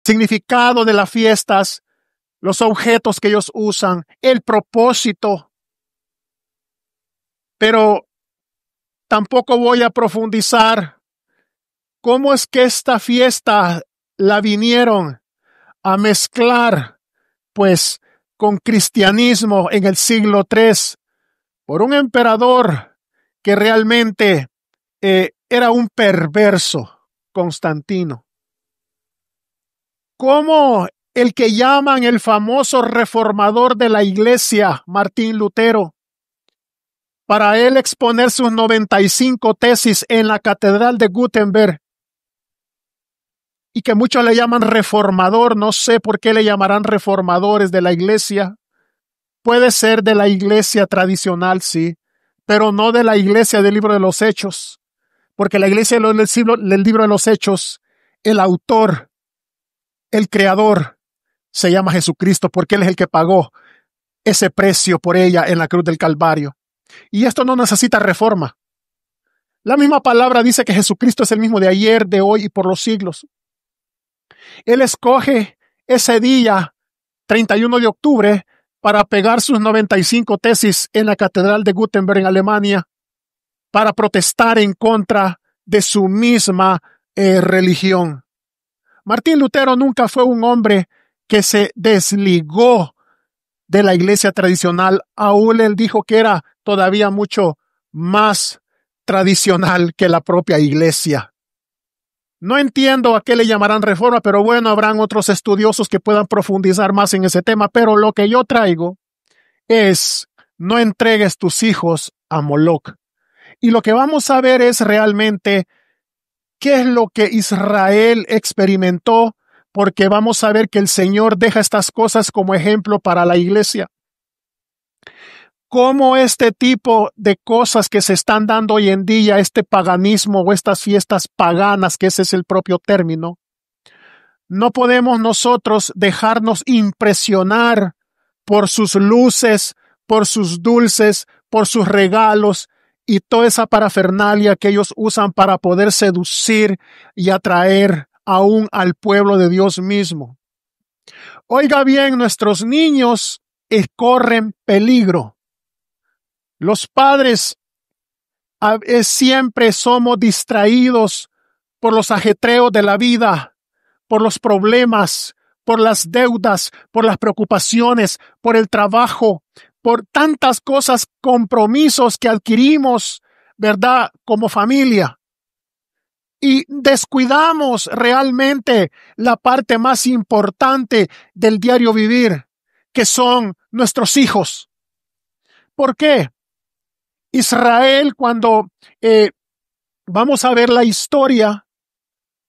significado de las fiestas, los objetos que ellos usan, el propósito. Pero tampoco voy a profundizar cómo es que esta fiesta la vinieron a mezclar, pues, con cristianismo en el siglo III por un emperador que realmente era un perverso, Constantino. Como el que llaman el famoso reformador de la iglesia, Martín Lutero, para él exponer sus 95 tesis en la Catedral de Gutenberg, y que muchos le llaman reformador, no sé por qué le llamarán reformadores de la iglesia. Puede ser de la iglesia tradicional, sí, pero no de la iglesia del libro de los Hechos, porque la iglesia del libro de los Hechos, el autor, el creador, se llama Jesucristo, porque Él es el que pagó ese precio por ella en la cruz del Calvario. Y esto no necesita reforma. La misma palabra dice que Jesucristo es el mismo de ayer, de hoy y por los siglos. Él escoge ese día, 31 de octubre, para pegar sus 95 tesis en la Catedral de Gutenberg en Alemania, para protestar en contra de su misma religión. Martín Lutero nunca fue un hombre que se desligó de la iglesia tradicional. Aún él dijo que era todavía mucho más tradicional que la propia iglesia. No entiendo a qué le llamarán reforma, pero bueno, habrán otros estudiosos que puedan profundizar más en ese tema. Pero lo que yo traigo es: no entregues tus hijos a Moloc. Y lo que vamos a ver es realmente qué es lo que Israel experimentó, porque vamos a ver que el Señor deja estas cosas como ejemplo para la iglesia. Cómo este tipo de cosas que se están dando hoy en día, este paganismo o estas fiestas paganas, que ese es el propio término, no podemos nosotros dejarnos impresionar por sus luces, por sus dulces, por sus regalos y toda esa parafernalia que ellos usan para poder seducir y atraer aún al pueblo de Dios mismo. Oiga bien, nuestros niños corren peligro. Los padres siempre somos distraídos por los ajetreos de la vida, por los problemas, por las deudas, por las preocupaciones, por el trabajo, por tantas cosas, compromisos que adquirimos, ¿verdad?, como familia. Y descuidamos realmente la parte más importante del diario vivir, que son nuestros hijos. ¿Por qué? Israel, cuando vamos a ver la historia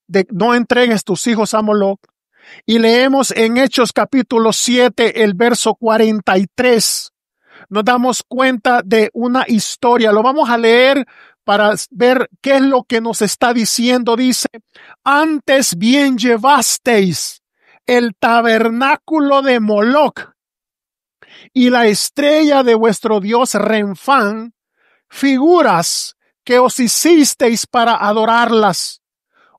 de no entregues tus hijos a Moloc, y leemos en Hechos capítulo 7, el verso 43, nos damos cuenta de una historia. Lo vamos a leer para ver qué es lo que nos está diciendo. Dice: antes bien llevasteis el tabernáculo de Moloc y la estrella de vuestro dios Renfán, figuras que os hicisteis para adorarlas.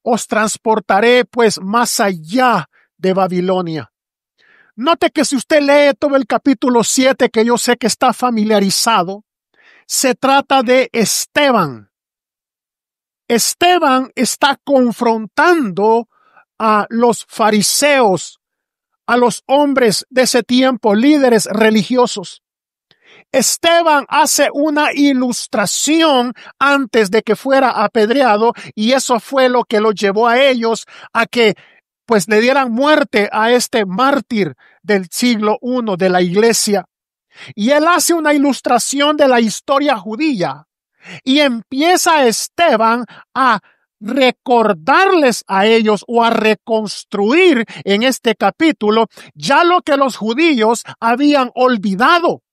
Os transportaré pues más allá de Babilonia. Note que si usted lee todo el capítulo 7, que yo sé que está familiarizado, se trata de Esteban. Esteban está confrontando a los fariseos, a los hombres de ese tiempo, líderes religiosos. Esteban hace una ilustración antes de que fuera apedreado, y eso fue lo que lo llevó a ellos a que pues le dieran muerte a este mártir del siglo I de la iglesia. Y él hace una ilustración de la historia judía y empieza Esteban a recordarles a ellos o a reconstruir en este capítulo ya lo que los judíos habían olvidado.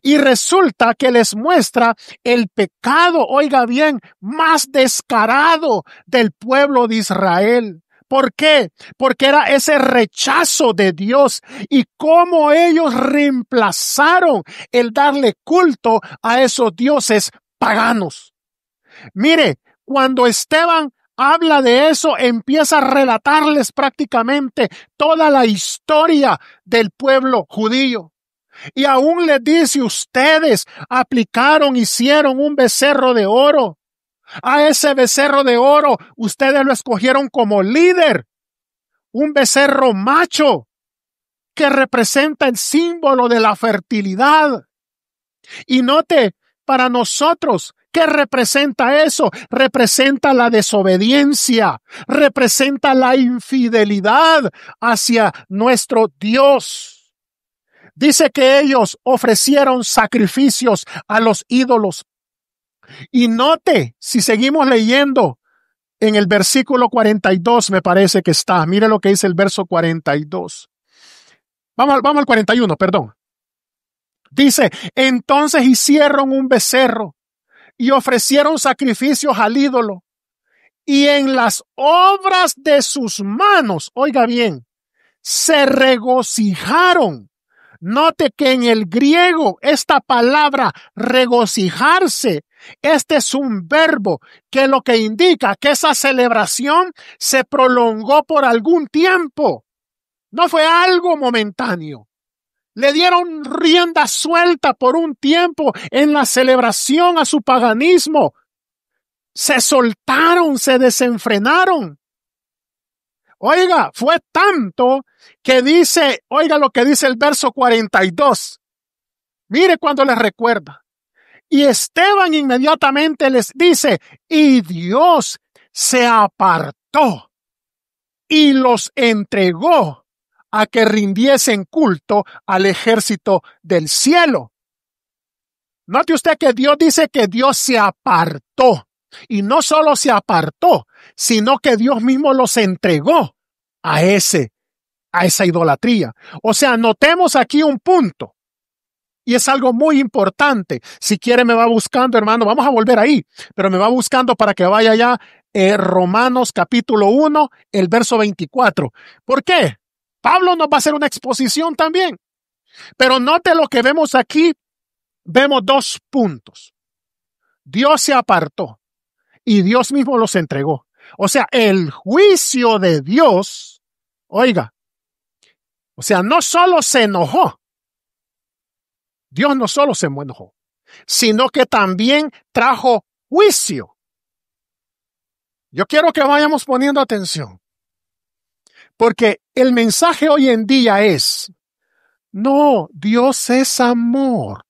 Y resulta que les muestra el pecado, oiga bien, más descarado del pueblo de Israel. ¿Por qué? Porque era ese rechazo de Dios y cómo ellos reemplazaron el darle culto a esos dioses paganos. Mire, cuando Esteban habla de eso, empieza a relatarles prácticamente toda la historia del pueblo judío. Y aún les dice, ustedes hicieron un becerro de oro. A ese becerro de oro, ustedes lo escogieron como líder. Un becerro macho que representa el símbolo de la fertilidad. Y note, para nosotros, ¿qué representa eso? Representa la desobediencia, representa la infidelidad hacia nuestro Dios. Dice que ellos ofrecieron sacrificios a los ídolos. Y note, si seguimos leyendo en el versículo 42, me parece que está. Mire lo que dice el verso 42. Vamos al 41, perdón. Dice, entonces hicieron un becerro y ofrecieron sacrificios al ídolo. Y en las obras de sus manos, oiga bien, se regocijaron. Note que en el griego esta palabra regocijarse, este es un verbo que lo que indica que esa celebración se prolongó por algún tiempo. No fue algo momentáneo. Le dieron rienda suelta por un tiempo en la celebración a su paganismo. Se soltaron, se desenfrenaron. Oiga, fue tanto que dice, oiga lo que dice el verso 42. Mire cuando les recuerda. Y Esteban inmediatamente les dice, y Dios se apartó y los entregó a que rindiesen culto al ejército del cielo. Note usted que Dios dice que Dios se apartó. Y no solo se apartó, sino que Dios mismo los entregó a esa idolatría. O sea, notemos aquí un punto. Y es algo muy importante. Si quiere me va buscando, hermano, vamos a volver ahí, pero me va buscando para que vaya ya Romanos capítulo 1, el verso 24. ¿Por qué? Pablo nos va a hacer una exposición también. Pero note lo que vemos aquí. Vemos dos puntos. Dios se apartó y Dios mismo los entregó. O sea, el juicio de Dios, oiga, o sea, no solo se enojó. Dios no solo se enojó, sino que también trajo juicio. Yo quiero que vayamos poniendo atención, porque el mensaje hoy en día es, no, Dios es amor.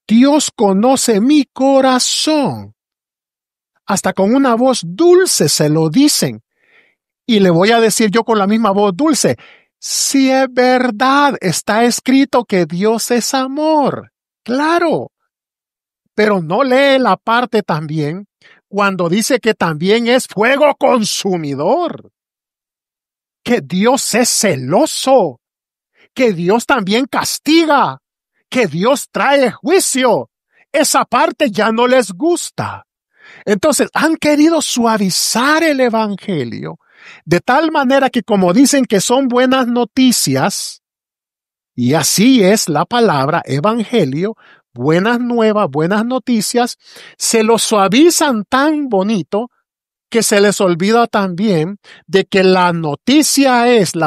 Dios conoce mi corazón. Hasta con una voz dulce se lo dicen. Y le voy a decir yo con la misma voz dulce, si es verdad, está escrito que Dios es amor. Claro. Pero no lee la parte también cuando dice que también es fuego consumidor. Que Dios es celoso. Que Dios también castiga. Que Dios trae juicio. Esa parte ya no les gusta. Entonces, han querido suavizar el evangelio de tal manera que como dicen que son buenas noticias, y así es la palabra evangelio, buenas nuevas, buenas noticias, se lo suavizan tan bonito que se les olvida también de que la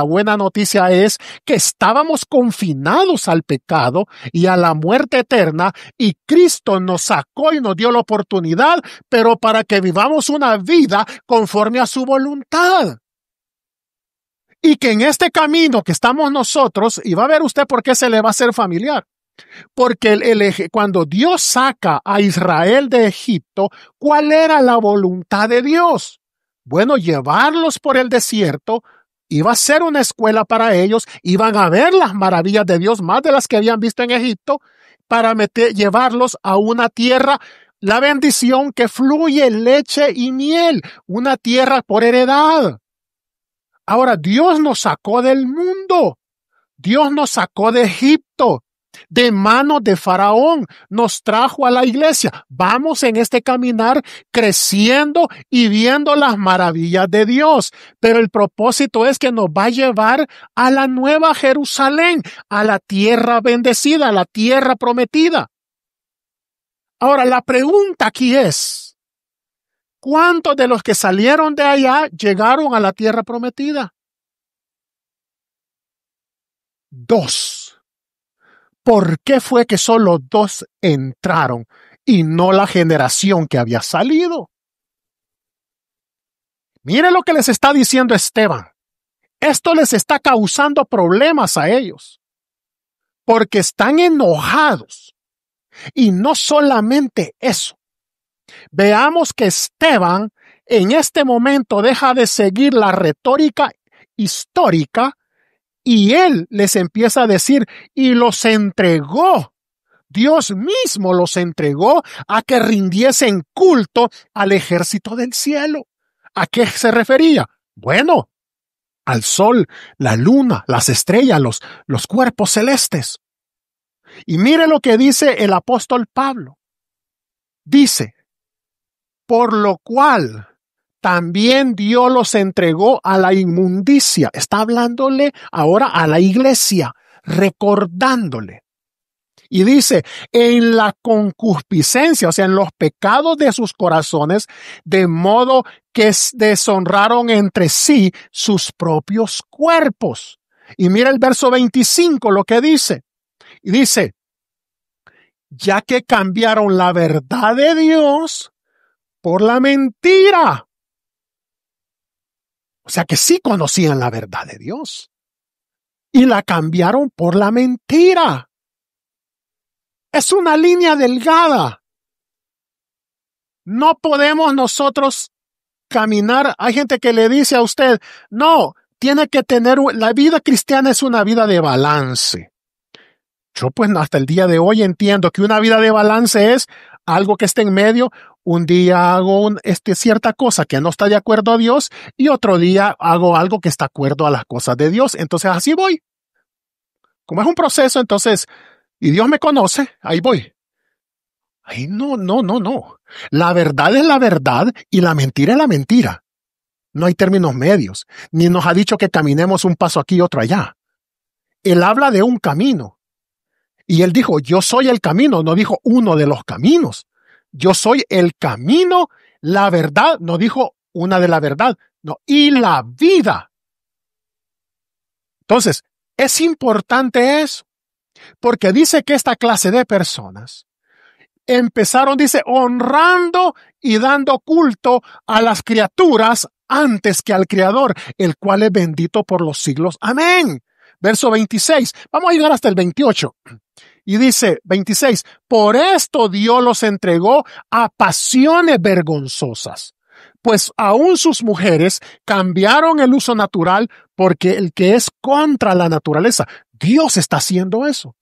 buena noticia es que estábamos confinados al pecado y a la muerte eterna y Cristo nos sacó y nos dio la oportunidad, pero para que vivamos una vida conforme a su voluntad. Y que en este camino que estamos nosotros, y va a ver usted por qué se le va a hacer familiar. Porque cuando Dios saca a Israel de Egipto, ¿cuál era la voluntad de Dios? Bueno, llevarlos por el desierto, iba a ser una escuela para ellos, iban a ver las maravillas de Dios, más de las que habían visto en Egipto, para llevarlos a una tierra, la bendición que fluye leche y miel, una tierra por heredad. Ahora, Dios nos sacó del mundo, Dios nos sacó de Egipto, de manos de Faraón, nos trajo a la iglesia. Vamos en este caminar creciendo y viendo las maravillas de Dios. Pero el propósito es que nos va a llevar a la nueva Jerusalén, a la tierra bendecida, a la tierra prometida. Ahora, la pregunta aquí es, ¿cuántos de los que salieron de allá llegaron a la tierra prometida? 2. ¿Por qué fue que solo 2 entraron y no la generación que había salido? Mire lo que les está diciendo Esteban. Esto les está causando problemas a ellos, porque están enojados. Y no solamente eso. Veamos que Esteban en este momento deja de seguir la retórica histórica y él les empieza a decir, y los entregó. Dios mismo los entregó a que rindiesen culto al ejército del cielo. ¿A qué se refería? Bueno, al sol, la luna, las estrellas, los cuerpos celestes. Y mire lo que dice el apóstol Pablo. Dice, por lo cual también Dios los entregó a la inmundicia. Está hablándole ahora a la iglesia, recordándole. Y dice, en la concupiscencia, o sea, en los pecados de sus corazones, de modo que deshonraron entre sí sus propios cuerpos. Y mira el verso 25, lo que dice. Y dice, ya que cambiaron la verdad de Dios por la mentira. O sea que sí conocían la verdad de Dios. Y la cambiaron por la mentira. Es una línea delgada. No podemos nosotros caminar. Hay gente que le dice a usted, no, tiene que tener, la vida cristiana es una vida de balance. Yo pues hasta el día de hoy entiendo que una vida de balance es algo que esté en medio. Un día hago cierta cosa que no está de acuerdo a Dios y otro día hago algo que está de acuerdo a las cosas de Dios. Entonces así voy. Como es un proceso, entonces, y Dios me conoce, ahí voy. Ay, no. La verdad es la verdad y la mentira es la mentira. No hay términos medios. Ni nos ha dicho que caminemos un paso aquí y otro allá. Él habla de un camino. Y él dijo, yo soy el camino. No dijo uno de los caminos. Yo soy el camino, la verdad. No dijo una de la verdad. No, y la vida. Entonces, es importante eso. Porque dice que esta clase de personas empezaron, dice, honrando y dando culto a las criaturas antes que al Creador, el cual es bendito por los siglos. Amén. Verso 26. Vamos a llegar hasta el 28. Y dice 26, por esto Dios los entregó a pasiones vergonzosas, pues aún sus mujeres cambiaron el uso natural porque el que es contra la naturaleza. Dios está haciendo eso.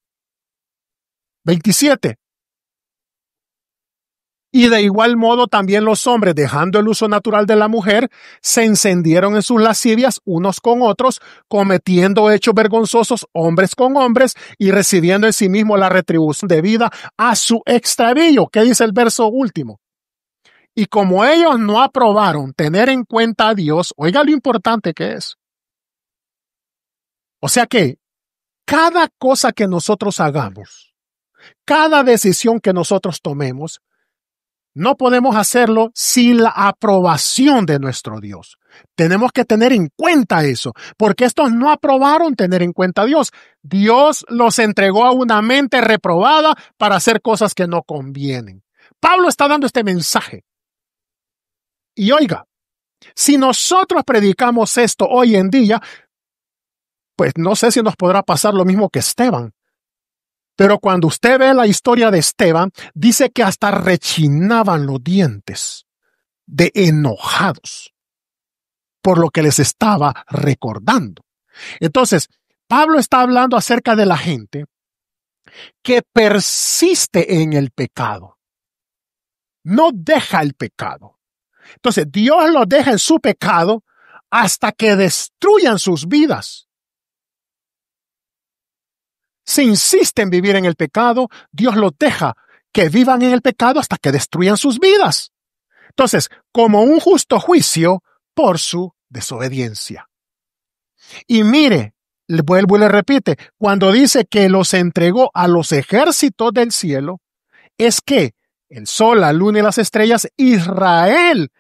27. Y de igual modo también los hombres, dejando el uso natural de la mujer, se encendieron en sus lascivias unos con otros, cometiendo hechos vergonzosos hombres con hombres y recibiendo en sí mismo la retribución debida a su extravío. ¿Qué dice el verso último? Y como ellos no aprobaron tener en cuenta a Dios, oiga lo importante que es. O sea que cada cosa que nosotros hagamos, cada decisión que nosotros tomemos, no podemos hacerlo sin la aprobación de nuestro Dios. Tenemos que tener en cuenta eso, porque estos no aprobaron tener en cuenta a Dios. Dios los entregó a una mente reprobada para hacer cosas que no convienen. Pablo está dando este mensaje. Y oiga, si nosotros predicamos esto hoy en día, pues no sé si nos podrá pasar lo mismo que Esteban. Pero cuando usted ve la historia de Esteban, dice que hasta rechinaban los dientes de enojados por lo que les estaba recordando. Entonces, Pablo está hablando acerca de la gente que persiste en el pecado. No deja el pecado. Entonces, Dios los deja en su pecado hasta que destruyan sus vidas. Si insisten en vivir en el pecado, Dios los deja que vivan en el pecado hasta que destruyan sus vidas. Entonces, como un justo juicio por su desobediencia. Y mire, vuelvo y le repite, cuando dice que los entregó a los ejércitos del cielo, es que el sol, la luna y las estrellas, Israel,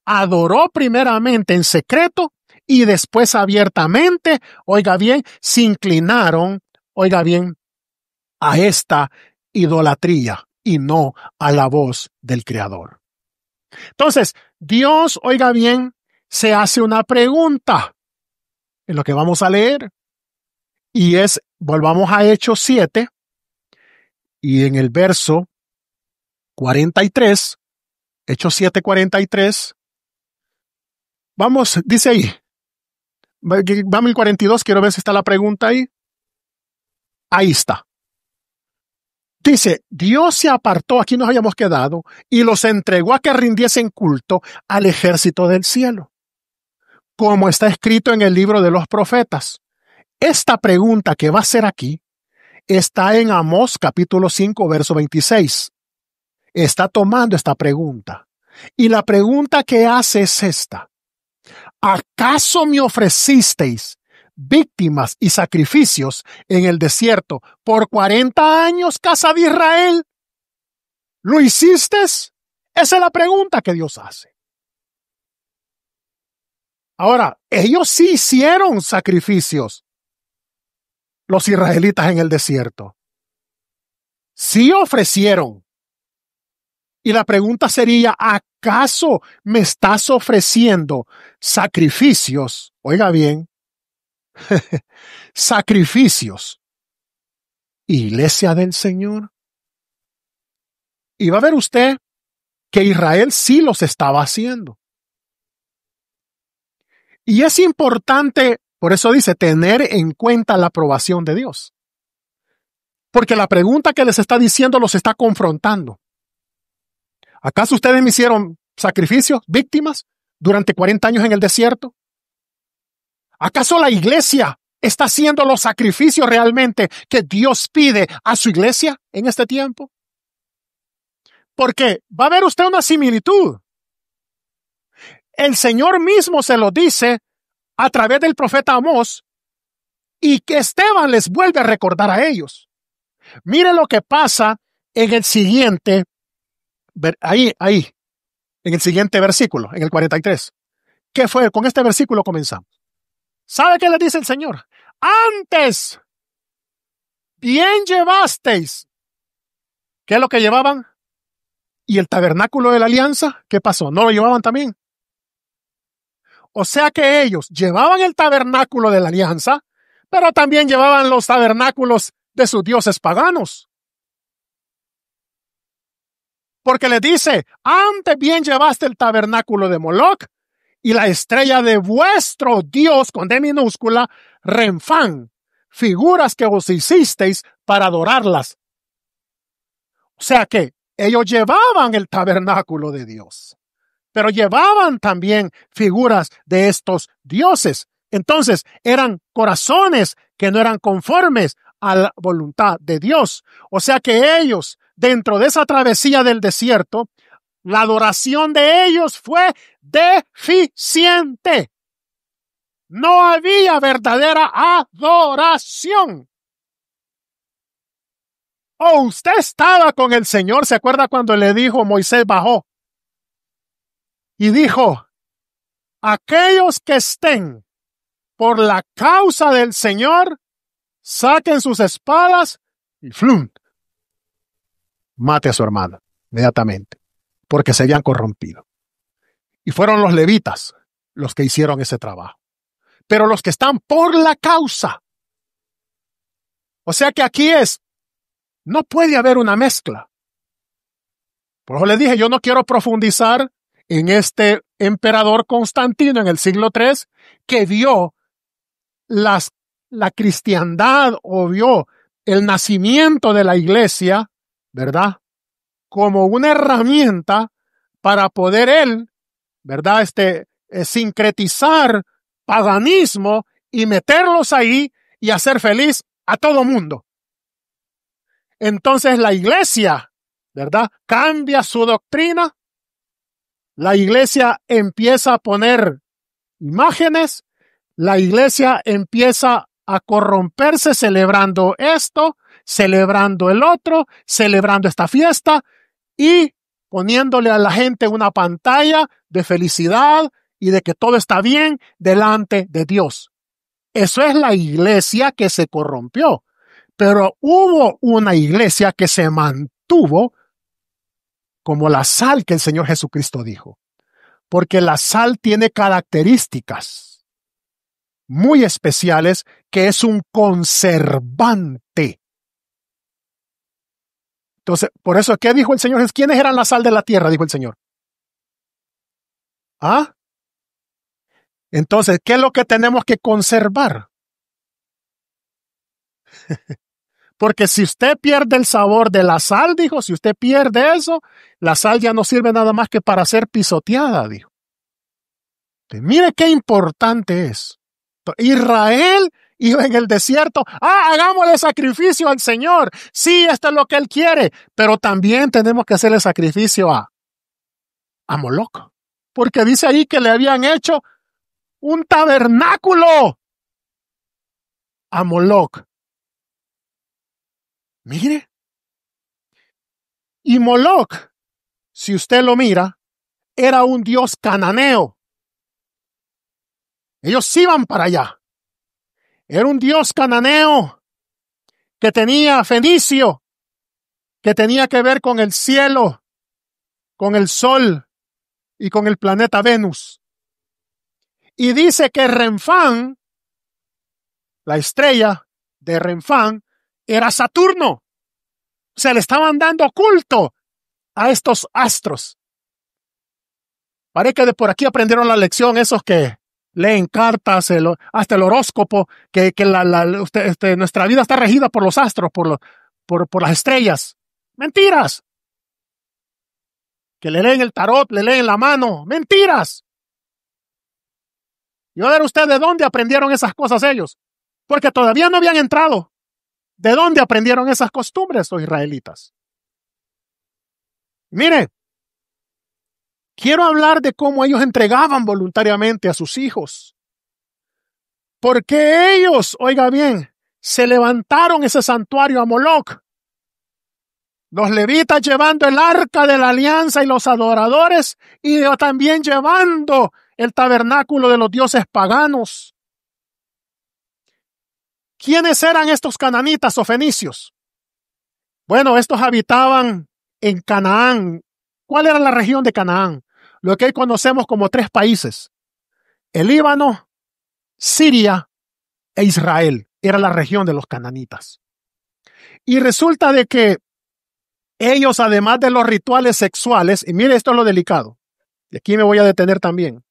adoró primeramente en secreto y después abiertamente, oiga bien, se inclinaron, oiga bien, a esta idolatría y no a la voz del Creador. Entonces, Dios, oiga bien, se hace una pregunta en lo que vamos a leer y es, volvamos a Hechos 7 y en el verso 43, Hechos 7:43, vamos, dice ahí, vamos al 42, quiero ver si está la pregunta ahí. Ahí está. Dice, Dios se apartó, aquí nos habíamos quedado, y los entregó a que rindiesen culto al ejército del cielo, como está escrito en el libro de los profetas. Esta pregunta que va a ser aquí está en Amós capítulo 5, verso 26. Está tomando esta pregunta. Y la pregunta que hace es esta. ¿Acaso me ofrecisteis víctimas y sacrificios en el desierto por 40 años, casa de Israel? ¿Lo hiciste? Esa es la pregunta que Dios hace. Ahora, ellos sí hicieron sacrificios, los israelitas en el desierto. Sí ofrecieron. Y la pregunta sería, ¿acaso me estás ofreciendo sacrificios? Oiga bien, sacrificios, iglesia del Señor. Y va a ver usted que Israel sí los estaba haciendo. Y es importante, por eso dice, tener en cuenta la aprobación de Dios. Porque la pregunta que les está diciendo los está confrontando. ¿Acaso ustedes me hicieron sacrificios, víctimas, durante 40 años en el desierto? ¿Acaso la iglesia está haciendo los sacrificios realmente que Dios pide a su iglesia en este tiempo? Porque va a ver usted una similitud. El Señor mismo se lo dice a través del profeta Amós y que Esteban les vuelve a recordar a ellos. Mire lo que pasa en el siguiente, ahí, en el siguiente versículo, en el 43. ¿Qué fue? Con este versículo comenzamos. ¿Sabe qué le dice el Señor? Antes, bien llevasteis. ¿Qué es lo que llevaban? ¿Y el tabernáculo de la alianza? ¿Qué pasó? ¿No lo llevaban también? O sea que ellos llevaban el tabernáculo de la alianza, pero también llevaban los tabernáculos de sus dioses paganos. Porque les dice, antes bien llevaste el tabernáculo de Moloc y la estrella de vuestro Dios, con D minúscula, Renfán, figuras que os hicisteis para adorarlas. O sea que ellos llevaban el tabernáculo de Dios, pero llevaban también figuras de estos dioses. Entonces eran corazones que no eran conformes a la voluntad de Dios. O sea que ellos, dentro de esa travesía del desierto, la adoración de ellos fue deficiente. No había verdadera adoración. O usted estaba con el Señor, ¿se acuerda cuando le dijo Moisés bajó? Y dijo, aquellos que estén por la causa del Señor, saquen sus espadas y ¡flum! Mate a su hermana inmediatamente, porque se habían corrompido. Y fueron los levitas los que hicieron ese trabajo. Pero los que están por la causa. O sea que aquí no puede haber una mezcla. Por eso les dije, yo no quiero profundizar en este emperador Constantino en el siglo III que vio la cristiandad o vio el nacimiento de la iglesia, ¿verdad? Como una herramienta para poder él, ¿verdad? Sincretizar paganismo y meterlos ahí y hacer feliz a todo mundo. Entonces la iglesia, ¿verdad? Cambia su doctrina. La iglesia empieza a poner imágenes. La iglesia empieza a corromperse celebrando esto, celebrando el otro, celebrando esta fiesta y poniéndole a la gente una pantalla de felicidad y de que todo está bien delante de Dios. Eso es la iglesia que se corrompió. Pero hubo una iglesia que se mantuvo como la sal que el Señor Jesucristo dijo. Porque la sal tiene características muy especiales, que es un conservante. Entonces, por eso, ¿qué dijo el Señor? ¿Quiénes eran la sal de la tierra? Dijo el Señor. ¿Ah? Entonces, ¿qué es lo que tenemos que conservar? Porque si usted pierde el sabor de la sal, dijo, si usted pierde eso, la sal ya no sirve nada más que para ser pisoteada, dijo. Entonces, mire qué importante es. Israel iba en el desierto. Hagámosle sacrificio al Señor. Sí, esto es lo que Él quiere. Pero también tenemos que hacerle sacrificio a Moloc. Porque dice ahí que le habían hecho un tabernáculo a Moloc. Mire. Y Moloc, si usted lo mira, era un dios cananeo. Ellos iban para allá. Era un dios cananeo que tenía fenicio, que tenía que ver con el cielo, con el sol y con el planeta Venus. Y dice que Renfán, la estrella de Renfán, era Saturno. Se le estaban dando culto a estos astros. Parece que de por aquí aprendieron la lección esos que leen cartas, hasta el horóscopo, que nuestra vida está regida por los astros, por las estrellas. Mentiras. Que le leen el tarot, le leen la mano. Mentiras. Y a ver usted de dónde aprendieron esas cosas ellos. Porque todavía no habían entrado. ¿De dónde aprendieron esas costumbres los israelitas? Mire, quiero hablar de cómo ellos entregaban voluntariamente a sus hijos. Porque ellos, oiga bien, se levantaron ese santuario a Moloc. Los levitas llevando el arca de la alianza y los adoradores, y también llevando el tabernáculo de los dioses paganos. ¿Quiénes eran estos cananitas o fenicios? Bueno, estos habitaban en Canaán. ¿Cuál era la región de Canaán? Lo que hoy conocemos como 3 países. El Líbano, Siria e Israel. Era la región de los cananitas. Y resulta de que ellos, además de los rituales sexuales, y mire, esto es lo delicado, y aquí me voy a detener también.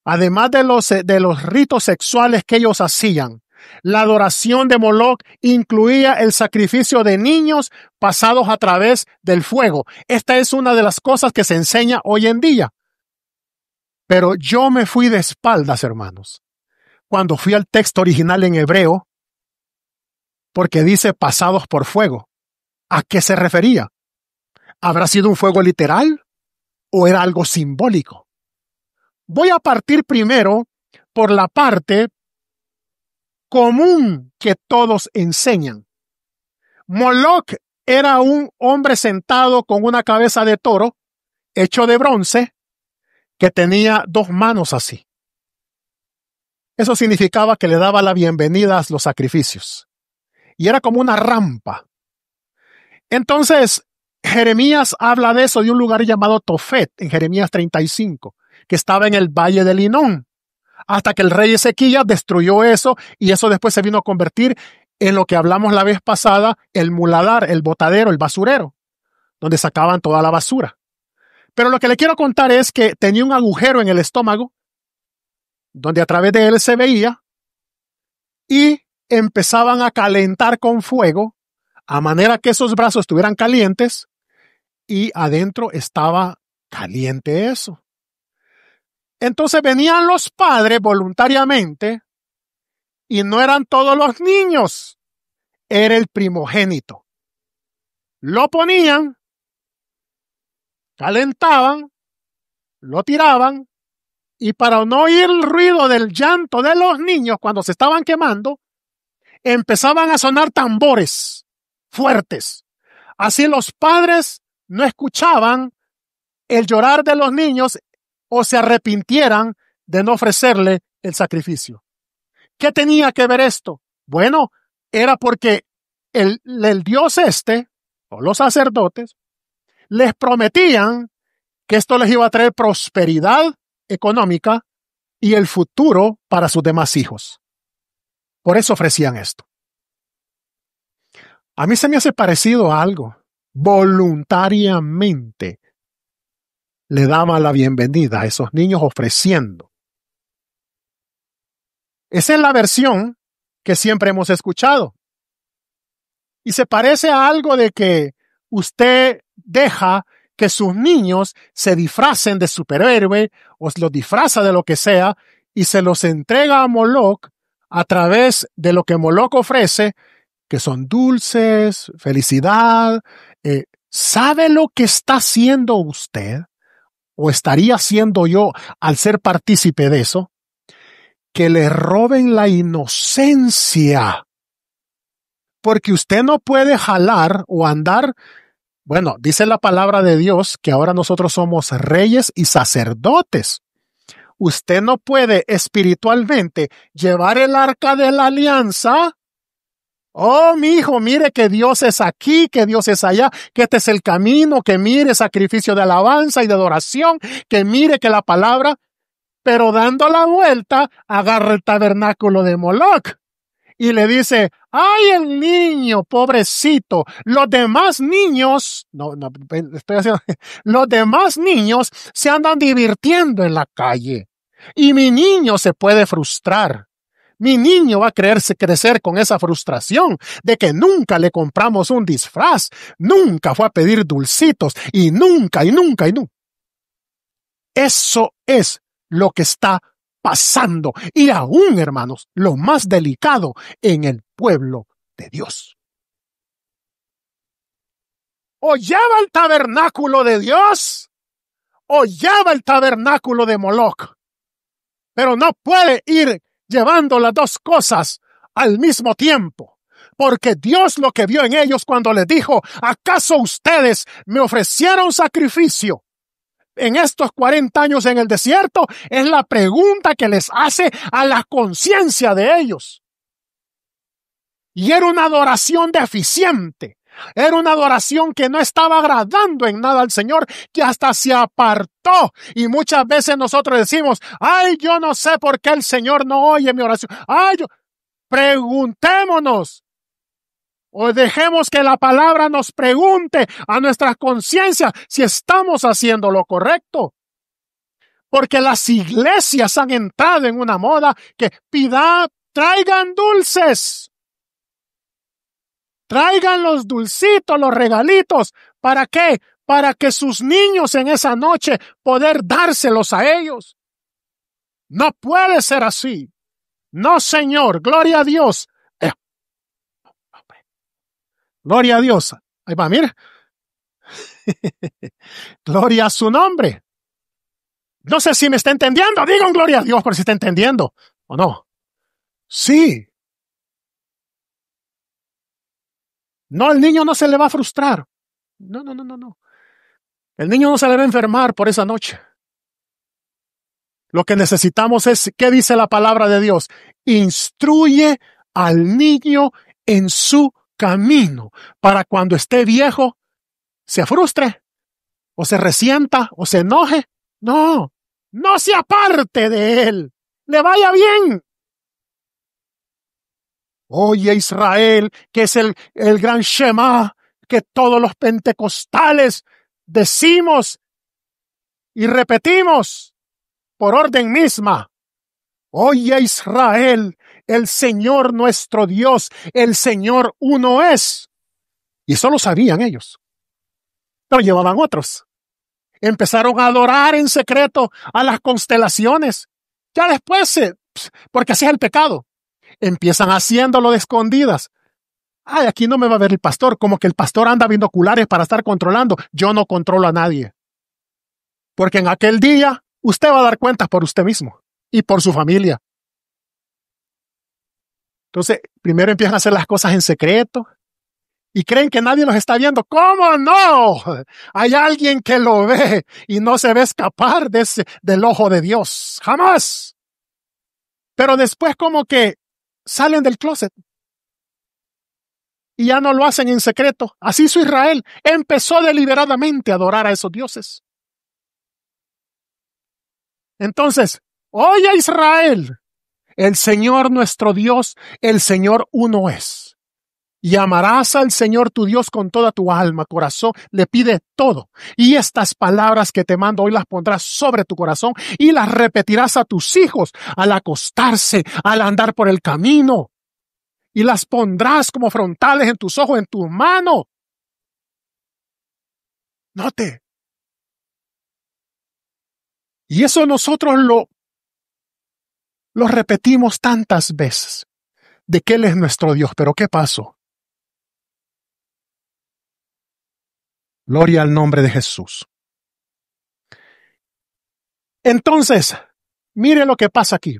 Además de los ritos sexuales que ellos hacían, la adoración de Moloc incluía el sacrificio de niños pasados a través del fuego. Esta es una de las cosas que se enseña hoy en día. Pero yo me fui de espaldas, hermanos, cuando fui al texto original en hebreo, porque dice pasados por fuego. ¿A qué se refería? ¿Habrá sido un fuego literal o era algo simbólico? Voy a partir primero por la parte común que todos enseñan. Moloc era un hombre sentado con una cabeza de toro hecho de bronce que tenía 2 manos así. Eso significaba que le daba la bienvenida a los sacrificios. Y era como una rampa. Entonces, Jeremías habla de eso, de un lugar llamado Tofet, en Jeremías 35, que estaba en el valle del Hinón, hasta que el rey Ezequías destruyó eso, y eso después se vino a convertir en lo que hablamos la vez pasada, el muladar, el botadero, el basurero, donde sacaban toda la basura. Pero lo que le quiero contar es que tenía un agujero en el estómago, donde a través de él se veía, y empezaban a calentar con fuego, a manera que esos brazos estuvieran calientes, y adentro estaba caliente eso. Entonces venían los padres voluntariamente, y no eran todos los niños, era el primogénito. Lo ponían, calentaban, lo tiraban, y para no oír el ruido del llanto de los niños cuando se estaban quemando, empezaban a sonar tambores fuertes. Así los padres no escuchaban el llorar de los niños o se arrepintieran de no ofrecerle el sacrificio. ¿Qué tenía que ver esto? Bueno, era porque el Dios o los sacerdotes, les prometían que esto les iba a traer prosperidad económica y el futuro para sus demás hijos. Por eso ofrecían esto. A mí se me hace parecido a algo. Voluntariamente le daba la bienvenida a esos niños ofreciendo. Esa es la versión que siempre hemos escuchado. Y se parece a algo de que usted deja que sus niños se disfracen de superhéroe o los disfraza de lo que sea y se los entrega a Moloch a través de lo que Moloch ofrece, que son dulces, felicidad. ¿Sabe lo que está haciendo usted o estaría haciendo yo al ser partícipe de eso? Que le roben la inocencia. Porque usted no puede jalar o andar. Bueno, dice la palabra de Dios que ahora nosotros somos reyes y sacerdotes. Usted no puede espiritualmente llevar el arca de la alianza. Oh, mi hijo, mire que Dios es aquí, que Dios es allá, que este es el camino, que mire sacrificio de alabanza y de adoración, que mire que la palabra, pero dando la vuelta, agarra el tabernáculo de Moloch. Y le dice, ¡ay, el niño, pobrecito! Los demás niños, los demás niños se andan divirtiendo en la calle. Y mi niño se puede frustrar. Mi niño va a crecer con esa frustración de que nunca le compramos un disfraz, nunca fue a pedir dulcitos, y nunca. Eso es lo que está pasando. Y aún, hermanos, lo más delicado en el pueblo de Dios. O lleva el tabernáculo de Dios, o lleva el tabernáculo de Moloch. Pero no puede ir llevando las dos cosas al mismo tiempo. Porque Dios lo que vio en ellos cuando les dijo, ¿acaso ustedes me ofrecieron sacrificio en estos 40 años en el desierto? Es la pregunta que les hace a la conciencia de ellos. Y era una adoración deficiente. Era una adoración que no estaba agradando en nada al Señor, que hasta se apartó. Y muchas veces nosotros decimos, ay, yo no sé por qué el Señor no oye mi oración. Preguntémonos. O dejemos que la palabra nos pregunte a nuestras conciencias si estamos haciendo lo correcto. Porque las iglesias han entrado en una moda que traigan dulces. Traigan los dulcitos, los regalitos. ¿Para qué? Para que sus niños en esa noche poder dárselos a ellos. No puede ser así. No, Señor. Gloria a Dios. Gloria a Dios. Ahí va, mira. Gloria a su nombre. No sé si me está entendiendo. Digan gloria a Dios por si está entendiendo o no. Sí. No, el niño no se le va a frustrar. No. El niño no se le va a enfermar por esa noche. Lo que necesitamos es, ¿qué dice la palabra de Dios? Instruye al niño en su camino para cuando esté viejo se frustre o se resienta o se enoje. No se aparte de él. Le vaya bien. Oye, Israel, que es el gran Shema que todos los pentecostales decimos y repetimos por orden misma. Oye, Israel, el Señor nuestro Dios, el Señor uno es. Y eso lo sabían ellos. Pero llevaban otros. Empezaron a adorar en secreto a las constelaciones. Ya después, porque así es el pecado. Empiezan haciéndolo de escondidas. Ay, aquí no me va a ver el pastor, como que el pastor anda viendo oculares para estar controlando. Yo no controlo a nadie. Porque en aquel día usted va a dar cuentas por usted mismo y por su familia. Entonces, primero empiezan a hacer las cosas en secreto y creen que nadie los está viendo. ¿Cómo no? Hay alguien que lo ve y no se ve escapar del ojo de Dios. Jamás. Pero después como que salen del closet y ya no lo hacen en secreto. Así hizo Israel. Empezó deliberadamente a adorar a esos dioses. Entonces, oye Israel, el Señor nuestro Dios, el Señor uno es. Y amarás al Señor tu Dios con toda tu alma, corazón, le pide todo. Y estas palabras que te mando hoy las pondrás sobre tu corazón y las repetirás a tus hijos al acostarse, al andar por el camino. Y las pondrás como frontales en tus ojos, en tus manos. Note. Y eso nosotros lo repetimos tantas veces, de que Él es nuestro Dios. Pero ¿qué pasó? Gloria al nombre de Jesús. Entonces, mire lo que pasa aquí.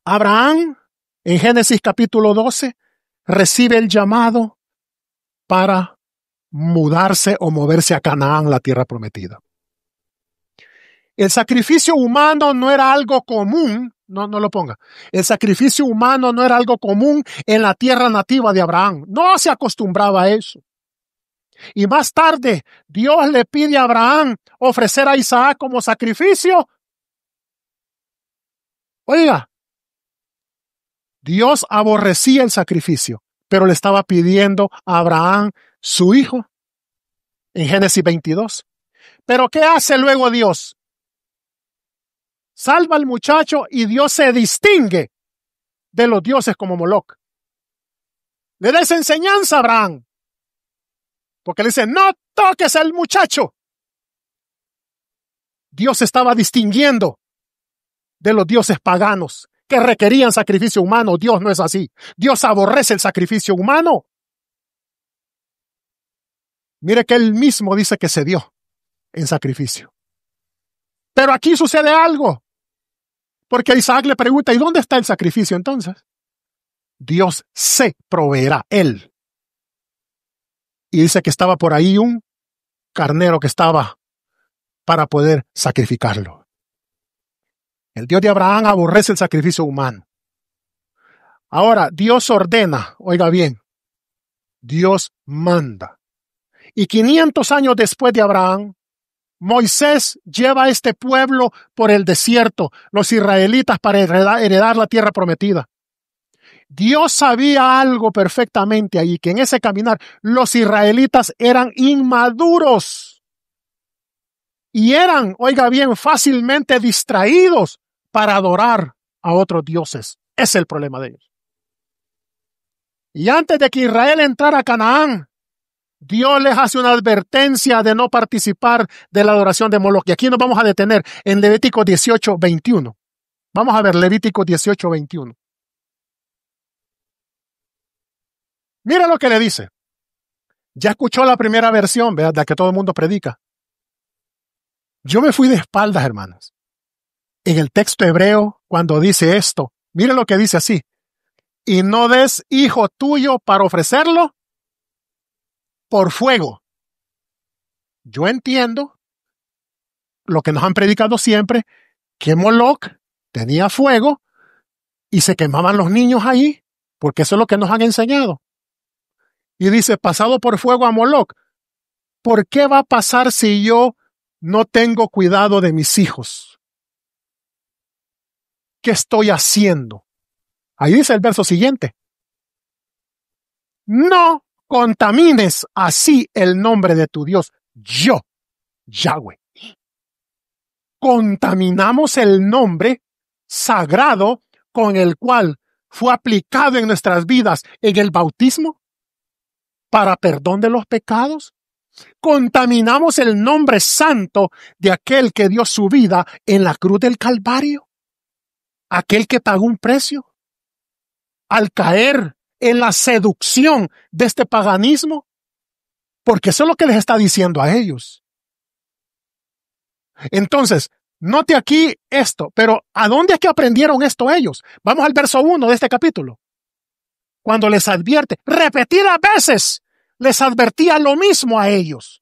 Abraham, en Génesis capítulo 12, recibe el llamado para mudarse o moverse a Canaán, la tierra prometida. El sacrificio humano no era algo común, no lo ponga. El sacrificio humano no era algo común en la tierra nativa de Abraham. No se acostumbraba a eso. Y más tarde, Dios le pide a Abraham ofrecer a Isaac como sacrificio. Oiga, Dios aborrecía el sacrificio, pero le estaba pidiendo a Abraham su hijo en Génesis 22. Pero ¿qué hace luego Dios? Salva al muchacho y Dios se distingue de los dioses como Moloc. Le da esa enseñanza a Abraham. Porque le dice, no toques al muchacho. Dios se estaba distinguiendo de los dioses paganos que requerían sacrificio humano. Dios no es así. Dios aborrece el sacrificio humano. Mire que Él mismo dice que se dio en sacrificio. Pero aquí sucede algo. Porque Isaac le pregunta, ¿y dónde está el sacrificio entonces? Dios se proveerá, Él. Y dice que estaba por ahí un carnero que estaba para poder sacrificarlo. El Dios de Abraham aborrece el sacrificio humano. Ahora, Dios ordena, oiga bien, Dios manda. Y 500 años después de Abraham, Moisés lleva a este pueblo por el desierto, los israelitas, para heredar la tierra prometida. Dios sabía algo perfectamente allí, que en ese caminar los israelitas eran inmaduros y eran, oiga bien, fácilmente distraídos para adorar a otros dioses. Ese es el problema de ellos. Y antes de que Israel entrara a Canaán, Dios les hace una advertencia de no participar de la adoración de Moloc. Y aquí nos vamos a detener en Levítico 18:21. Vamos a ver Levítico 18:21. Mira lo que le dice. Ya escuchó la primera versión, ¿verdad? La que todo el mundo predica. Yo me fui de espaldas, hermanos. En el texto hebreo, cuando dice esto, mire lo que dice así. Y no des hijo tuyo para ofrecerlo por fuego. Yo entiendo lo que nos han predicado siempre, que Moloc tenía fuego y se quemaban los niños ahí, porque eso es lo que nos han enseñado. Y dice, pasado por fuego a Moloc. ¿Por qué va a pasar si yo no tengo cuidado de mis hijos? ¿Qué estoy haciendo? Ahí dice el verso siguiente. No contamines así el nombre de tu Dios. Yo, Yahweh. Contaminamos el nombre sagrado con el cual fue aplicado en nuestras vidas en el bautismo para perdón de los pecados. Contaminamos el nombre santo de aquel que dio su vida en la cruz del Calvario, aquel que pagó un precio, al caer en la seducción de este paganismo, porque eso es lo que les está diciendo a ellos. Entonces, note aquí esto, pero ¿a dónde es que aprendieron esto ellos? Vamos al verso 1 de este capítulo. Cuando les advierte repetidas veces les advertía lo mismo a ellos.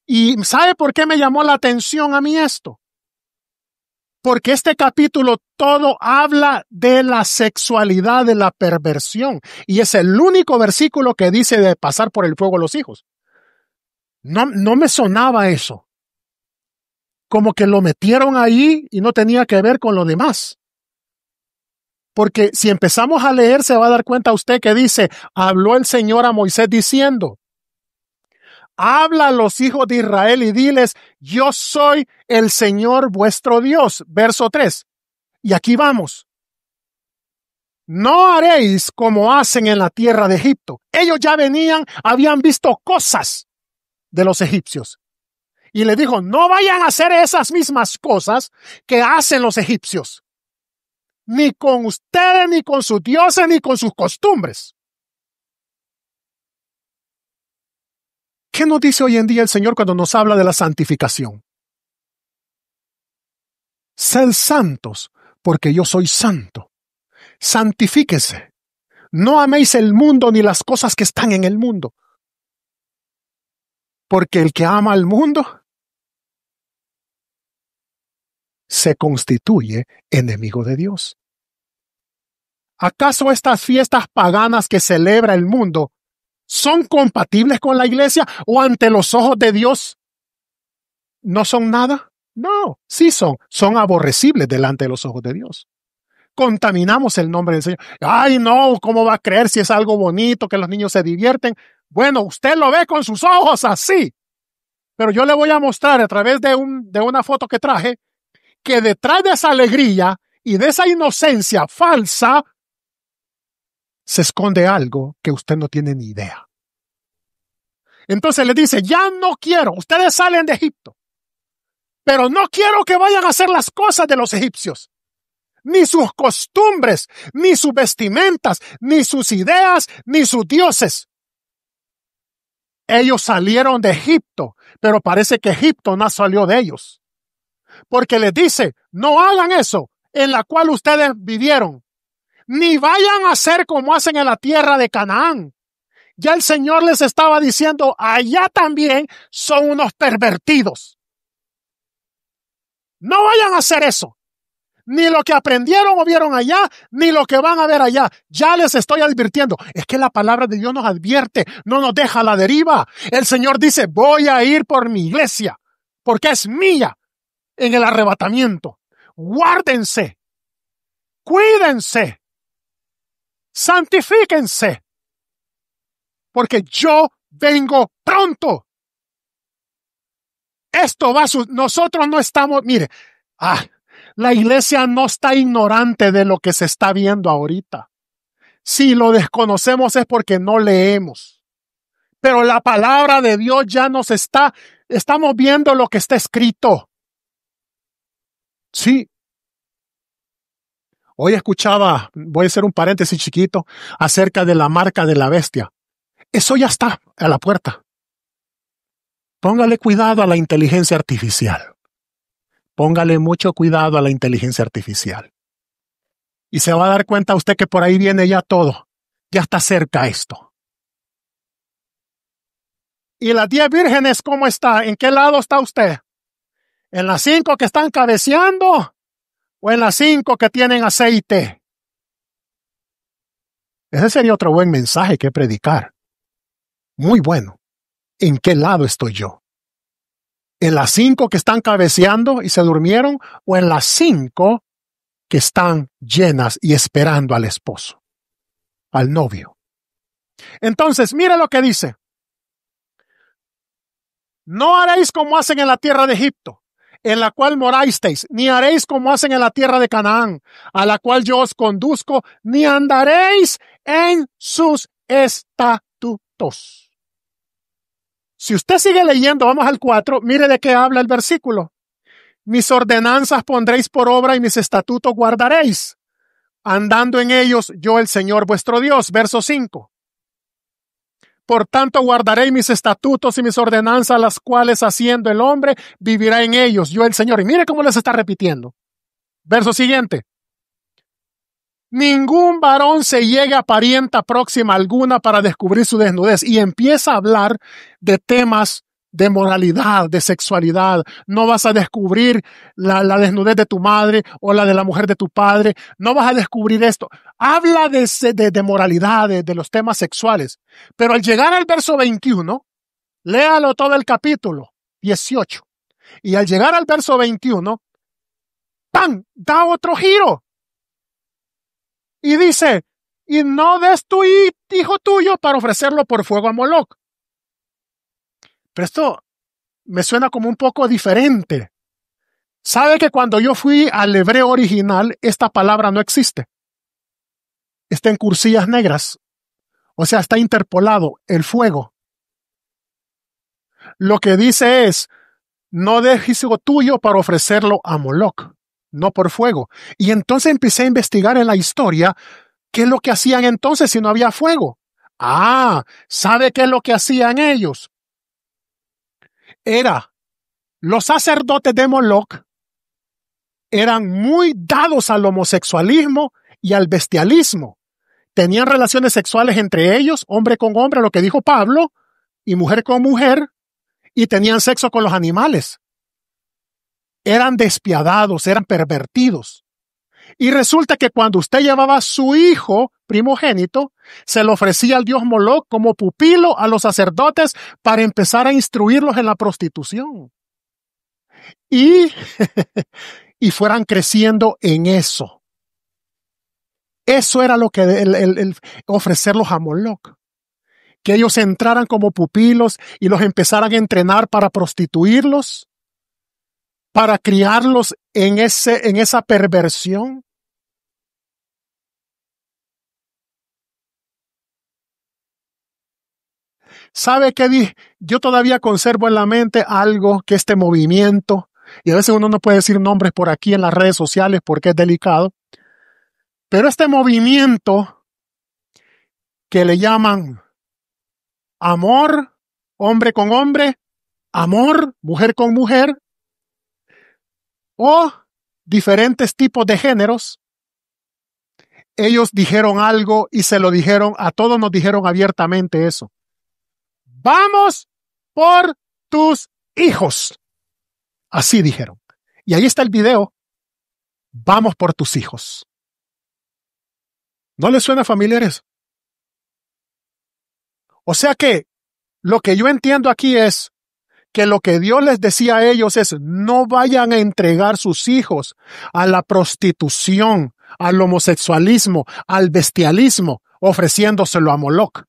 ¿Y sabe por qué me llamó la atención a mí esto? Porque este capítulo todo habla de la sexualidad, de la perversión. Y es el único versículo que dice de pasar por el fuego a los hijos. No me sonaba eso. Como que lo metieron ahí y no tenía que ver con lo demás. Porque si empezamos a leer se va a dar cuenta usted que dice, habló el Señor a Moisés diciendo, habla a los hijos de Israel y diles, yo soy el Señor vuestro Dios. Verso 3. Y aquí vamos. No haréis como hacen en la tierra de Egipto. Ellos ya habían visto cosas de los egipcios. Y le dijo, no vayan a hacer esas mismas cosas que hacen los egipcios. Ni con ustedes, ni con sus dioses, ni con sus costumbres. ¿Qué nos dice hoy en día el Señor cuando nos habla de la santificación? Sed santos, porque yo soy santo. Santifíquese. No améis el mundo ni las cosas que están en el mundo. Porque el que ama al mundo se constituye enemigo de Dios. ¿Acaso estas fiestas paganas que celebra el mundo son compatibles con la iglesia o ante los ojos de Dios no son nada? No, sí son aborrecibles delante de los ojos de Dios. Contaminamos el nombre del Señor. Ay, no, ¿cómo va a creer si es algo bonito, que los niños se divierten? Bueno, usted lo ve con sus ojos así. Pero yo le voy a mostrar a través de una foto que traje que detrás de esa alegría y de esa inocencia falsa se esconde algo que usted no tiene ni idea. Entonces le dice, ya no quiero, ustedes salen de Egipto, pero no quiero que vayan a hacer las cosas de los egipcios, ni sus costumbres, ni sus vestimentas, ni sus ideas, ni sus dioses. Ellos salieron de Egipto, pero parece que Egipto no salió de ellos. Porque les dice, no hagan eso en la cual ustedes vivieron, ni vayan a hacer como hacen en la tierra de Canaán. Ya el Señor les estaba diciendo, allá también son unos pervertidos. No vayan a hacer eso. Ni lo que aprendieron o vieron allá, ni lo que van a ver allá. Ya les estoy advirtiendo. Es que la palabra de Dios nos advierte, no nos deja a la deriva. El Señor dice, voy a ir por mi iglesia, porque es mía en el arrebatamiento. Guárdense, cuídense, santifíquense, porque yo vengo pronto. Esto va a nosotros no estamos, mire, la iglesia no está ignorante de lo que se está viendo ahorita. Si lo desconocemos es porque no leemos. Pero la palabra de Dios ya estamos viendo lo que está escrito. Sí. Hoy escuchaba, voy a hacer un paréntesis chiquito, acerca de la marca de la bestia. Eso ya está a la puerta. Póngale cuidado a la inteligencia artificial. Póngale mucho cuidado a la inteligencia artificial. Y se va a dar cuenta usted que por ahí viene ya todo. Ya está cerca esto. ¿Y las 10 vírgenes cómo está? ¿En qué lado está usted? ¿En las 5 que están cabeceando? ¿O en las 5 que tienen aceite? Ese sería otro buen mensaje que predicar. Muy bueno. ¿En qué lado estoy yo? ¿En las 5 que están cabeceando y se durmieron? ¿O en las 5 que están llenas y esperando al esposo, al novio? Entonces, mire lo que dice. No haréis como hacen en la tierra de Egipto, en la cual morasteis, ni haréis como hacen en la tierra de Canaán, a la cual yo os conduzco, ni andaréis en sus estatutos. Si usted sigue leyendo, vamos al 4, mire de qué habla el versículo. Mis ordenanzas pondréis por obra y mis estatutos guardaréis, andando en ellos yo el Señor vuestro Dios. Verso 5. Por tanto guardaréis mis estatutos y mis ordenanzas, las cuales haciendo el hombre vivirá en ellos, yo el Señor. Y mire cómo les está repitiendo. Verso siguiente. Ningún varón se llegue a parienta próxima alguna para descubrir su desnudez, y empieza a hablar de temas de moralidad, de sexualidad. No vas a descubrir la desnudez de tu madre o la de la mujer de tu padre. No vas a descubrir esto. Habla de moralidad, de los temas sexuales. Pero al llegar al verso 21, léalo todo el capítulo 18. Y al llegar al verso 21, ¡pam!, da otro giro. Y dice, y no des tu hijo tuyo para ofrecerlo por fuego a Moloc. Pero esto me suena como un poco diferente. ¿Sabe que cuando yo fui al hebreo original, esta palabra no existe? Está en cursillas negras. O sea, está interpolado el fuego. Lo que dice es, no dejes hijo tuyo para ofrecerlo a Moloc, no por fuego. Y entonces empecé a investigar en la historia qué es lo que hacían entonces si no había fuego. ¿Sabe qué es lo que hacían ellos? Los sacerdotes de Moloc eran muy dados al homosexualismo y al bestialismo. Tenían relaciones sexuales entre ellos, hombre con hombre, lo que dijo Pablo, y mujer con mujer, y tenían sexo con los animales. Eran despiadados, eran pervertidos. Y resulta que cuando usted llevaba a su hijo primogénito, se lo ofrecía al dios Moloc como pupilo a los sacerdotes para empezar a instruirlos en la prostitución. Y fueran creciendo en eso. Eso era lo que el ofrecerlos a Moloc. Que ellos entraran como pupilos y los empezaran a entrenar para prostituirlos, para criarlos en esa perversión. ¿Sabe qué? Yo todavía conservo en la mente algo que este movimiento, y a veces uno no puede decir nombres por aquí en las redes sociales porque es delicado, pero este movimiento que le llaman amor, hombre con hombre, amor, mujer con mujer, o diferentes tipos de géneros, ellos dijeron algo y se lo dijeron, a todos nos dijeron abiertamente eso. Vamos por tus hijos. Así dijeron. Y ahí está el video. Vamos por tus hijos. ¿No les suena familiar eso? O sea que lo que yo entiendo aquí es que lo que Dios les decía a ellos es, no vayan a entregar sus hijos a la prostitución, al homosexualismo, al bestialismo, ofreciéndoselo a Moloc.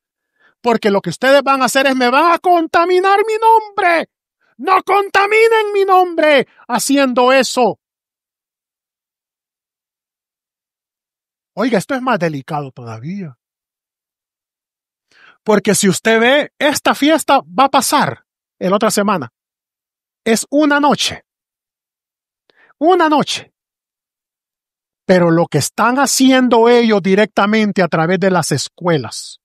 Porque lo que ustedes van a hacer es, me van a contaminar mi nombre. No contaminen mi nombre haciendo eso. Oiga, esto es más delicado todavía. Porque si usted ve, esta fiesta va a pasar en otra semana. Es una noche. Una noche. Pero lo que están haciendo ellos directamente a través de las escuelas,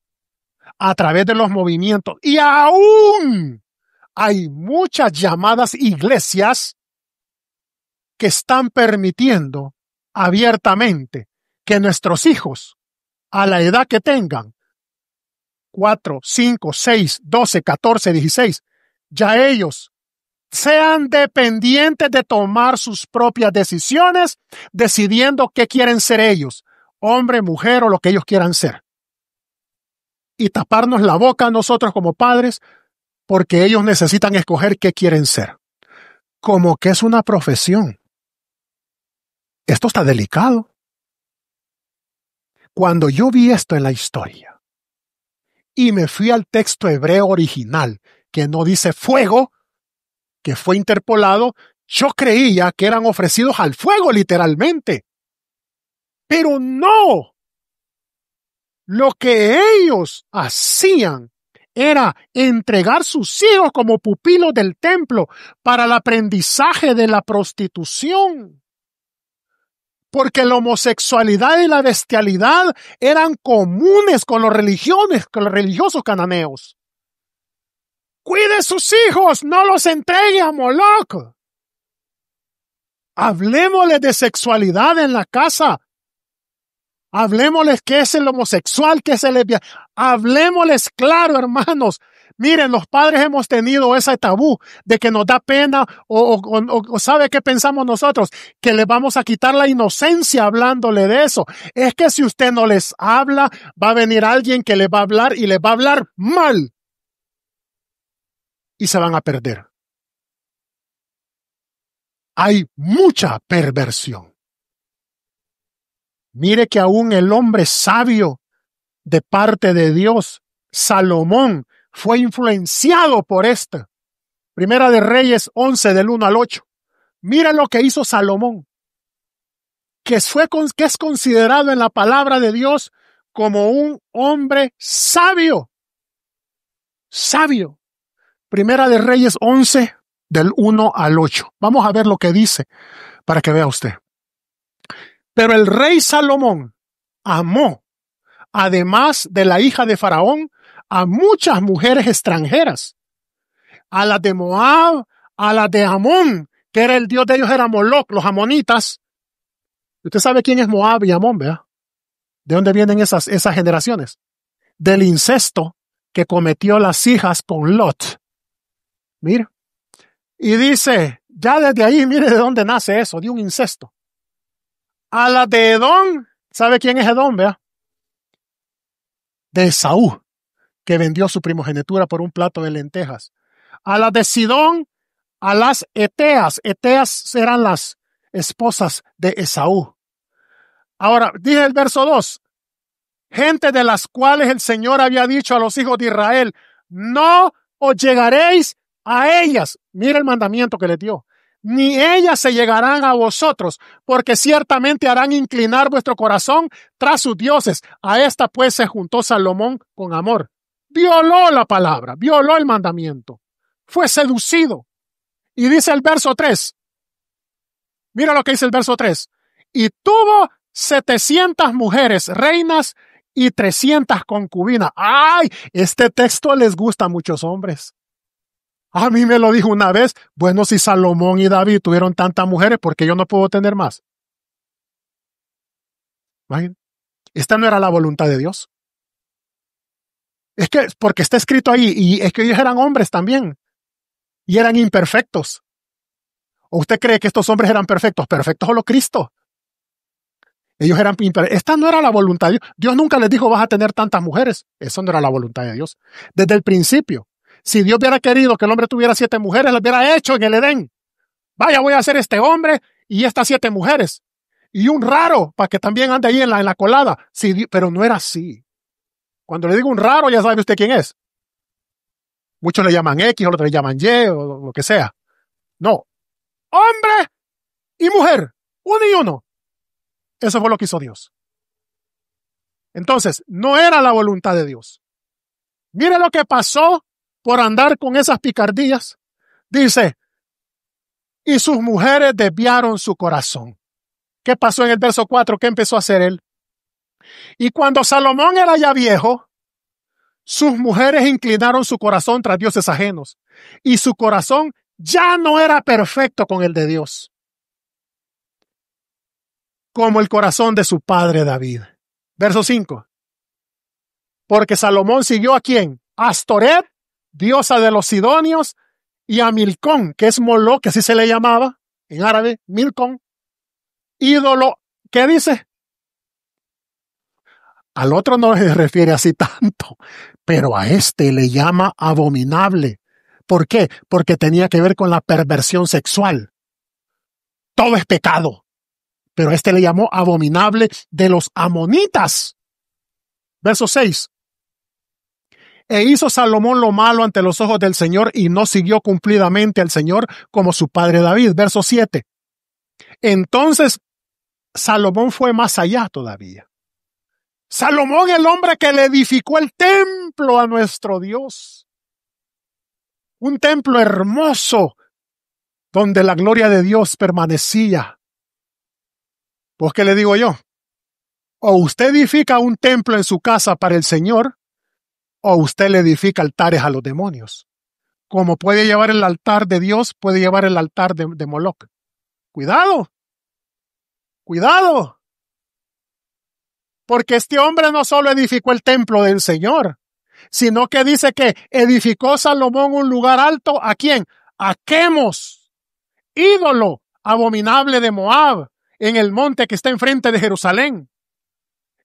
a través de los movimientos, y aún hay muchas llamadas iglesias que están permitiendo abiertamente que nuestros hijos, a la edad que tengan, 4, 5, 6, 12, 14, 16, ya ellos sean dependientes de tomar sus propias decisiones, decidiendo qué quieren ser ellos, hombre, mujer o lo que ellos quieran ser. Y taparnos la boca a nosotros como padres porque ellos necesitan escoger qué quieren ser. Como que es una profesión. Esto está delicado. Cuando yo vi esto en la historia y me fui al texto hebreo original, que no dice fuego, que fue interpolado, yo creía que eran ofrecidos al fuego literalmente. Pero no. Lo que ellos hacían era entregar sus hijos como pupilos del templo para el aprendizaje de la prostitución. Porque la homosexualidad y la bestialidad eran comunes con los religiosos cananeos. Cuide sus hijos, no los entregue a Moloc. Hablemosle de sexualidad en la casa. Hablemosles qué es el homosexual, qué es el lesbiano. Hablemosles claro, hermanos. Miren, los padres hemos tenido ese tabú de que nos da pena o ¿sabe qué pensamos nosotros? Que le vamos a quitar la inocencia hablándole de eso. Es que si usted no les habla, va a venir alguien que les va a hablar y les va a hablar mal. Y se van a perder. Hay mucha perversión. Mire que aún el hombre sabio de parte de Dios, Salomón, fue influenciado por esto. Primera de Reyes 11 del 1 al 8. Mira lo que hizo Salomón, que es considerado en la palabra de Dios como un hombre sabio. Sabio. Primera de Reyes 11 del 1 al 8. Vamos a ver lo que dice para que vea usted. Pero el rey Salomón amó, además de la hija de Faraón, a muchas mujeres extranjeras, a las de Moab, a las de Amón, que era el dios de ellos, era Moloc, los amonitas. Usted sabe quién es Moab y Amón, ¿verdad? ¿De dónde vienen esas generaciones? Del incesto que cometió las hijas con Lot. Mire. Y dice, ya desde ahí, mire de dónde nace eso, de un incesto. A la de Edom, ¿sabe quién es Edom, verdad? De Esaú, que vendió su primogenitura por un plato de lentejas. A la de Sidón, a las Eteas. Eteas eran las esposas de Esaú. Ahora, dije el verso 2. Gente de las cuales el Señor había dicho a los hijos de Israel, no os llegaréis a ellas. Mira el mandamiento que les dio. Ni ellas se llegarán a vosotros, porque ciertamente harán inclinar vuestro corazón tras sus dioses. A esta pues se juntó Salomón con amor. Violó la palabra, violó el mandamiento. Fue seducido. Y dice el verso 3. Mira lo que dice el verso 3. Y tuvo 700 mujeres reinas y 300 concubinas. ¡Ay! Este texto les gusta a muchos hombres. A mí me lo dijo una vez, bueno, si Salomón y David tuvieron tantas mujeres, ¿por qué yo no puedo tener más? Imagínate. Esta no era la voluntad de Dios. Es que, porque está escrito ahí, y es que ellos eran hombres también, y eran imperfectos. ¿O usted cree que estos hombres eran perfectos? Perfectos solo Cristo. Ellos eran imperfectos. Esta no era la voluntad de Dios. Dios nunca les dijo, vas a tener tantas mujeres. Eso no era la voluntad de Dios. Desde el principio. Si Dios hubiera querido que el hombre tuviera 7 mujeres, las hubiera hecho en el Edén. Vaya, voy a hacer este hombre y estas 7 mujeres. Y un raro para que también ande ahí en la colada. Sí, pero no era así. Cuando le digo un raro, ya sabe usted quién es. Muchos le llaman X, otros le llaman Y, o lo que sea. No. Hombre y mujer. Uno y uno. Eso fue lo que hizo Dios. Entonces, no era la voluntad de Dios. Mire lo que pasó por andar con esas picardías. Dice, y sus mujeres desviaron su corazón. ¿Qué pasó en el verso 4? ¿Qué empezó a hacer él? Y cuando Salomón era ya viejo, sus mujeres inclinaron su corazón tras dioses ajenos. Y su corazón ya no era perfecto con el de Dios, como el corazón de su padre David. Verso 5. Porque Salomón siguió ¿a quién? A Astoret, diosa de los sidonios, y a Milcón, que es Moloc, que así se le llamaba en árabe, Milcón, ídolo. ¿Qué dice? Al otro no se refiere así tanto, pero a este le llama abominable. ¿Por qué? Porque tenía que ver con la perversión sexual. Todo es pecado, pero a este le llamó abominable de los amonitas. Verso 6. E hizo Salomón lo malo ante los ojos del Señor y no siguió cumplidamente al Señor como su padre David. Verso 7. Entonces Salomón fue más allá todavía. Salomón, el hombre que le edificó el templo a nuestro Dios. Un templo hermoso donde la gloria de Dios permanecía. Pues, ¿qué le digo yo? O usted edifica un templo en su casa para el Señor, o usted le edifica altares a los demonios. Como puede llevar el altar de Dios, puede llevar el altar de Moloc. Cuidado. Cuidado. Porque este hombre no solo edificó el templo del Señor, sino que dice que edificó Salomón un lugar alto. ¿A quién? A Quemos, ídolo abominable de Moab, en el monte que está enfrente de Jerusalén.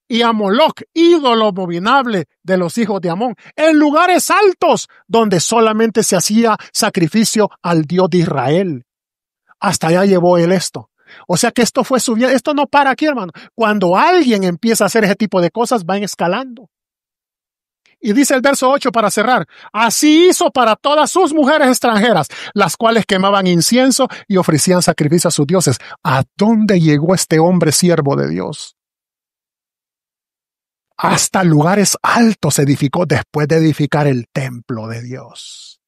Y a Moloc, ídolo abominable de los hijos de Amón, en lugares altos donde solamente se hacía sacrificio al Dios de Israel. Hasta allá llevó él esto. O sea que esto fue subiendo. Esto no para aquí, hermano. Cuando alguien empieza a hacer ese tipo de cosas, van escalando. Y dice el verso 8 para cerrar: así hizo para todas sus mujeres extranjeras, las cuales quemaban incienso y ofrecían sacrificio a sus dioses. ¿A dónde llegó este hombre siervo de Dios? Hasta lugares altos edificó después de edificar el templo de Dios.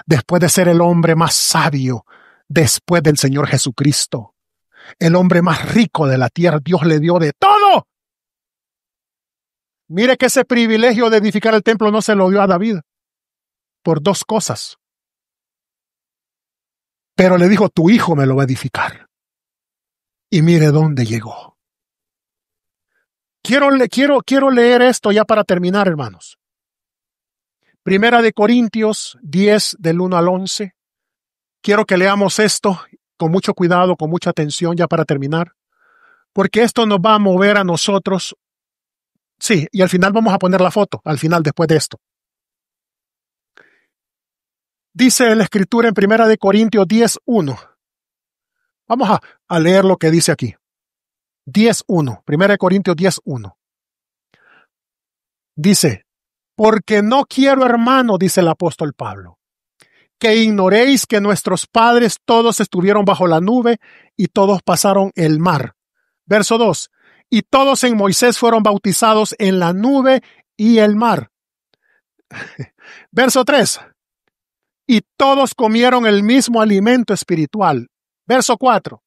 Después de ser el hombre más sabio, después del Señor Jesucristo. El hombre más rico de la tierra, Dios le dio de todo. Mire que ese privilegio de edificar el templo no se lo dio a David por dos cosas. Pero le dijo: tu hijo me lo va a edificar. Y mire dónde llegó. Quiero leer esto ya para terminar, hermanos. Primera de Corintios 10, del 1 al 11. Quiero que leamos esto con mucho cuidado, con mucha atención, ya para terminar. Porque esto nos va a mover a nosotros. Sí, y al final vamos a poner la foto, al final, después de esto. Dice la Escritura en Primera de Corintios 10, 1. Vamos a leer lo que dice aquí. 10:1, Primera de Corintios 10:1. Dice: porque no quiero, hermano, dice el apóstol Pablo, que ignoréis que nuestros padres todos estuvieron bajo la nube y todos pasaron el mar. Verso 2. Y todos en Moisés fueron bautizados en la nube y el mar. Verso 3. Y todos comieron el mismo alimento espiritual. Verso 4.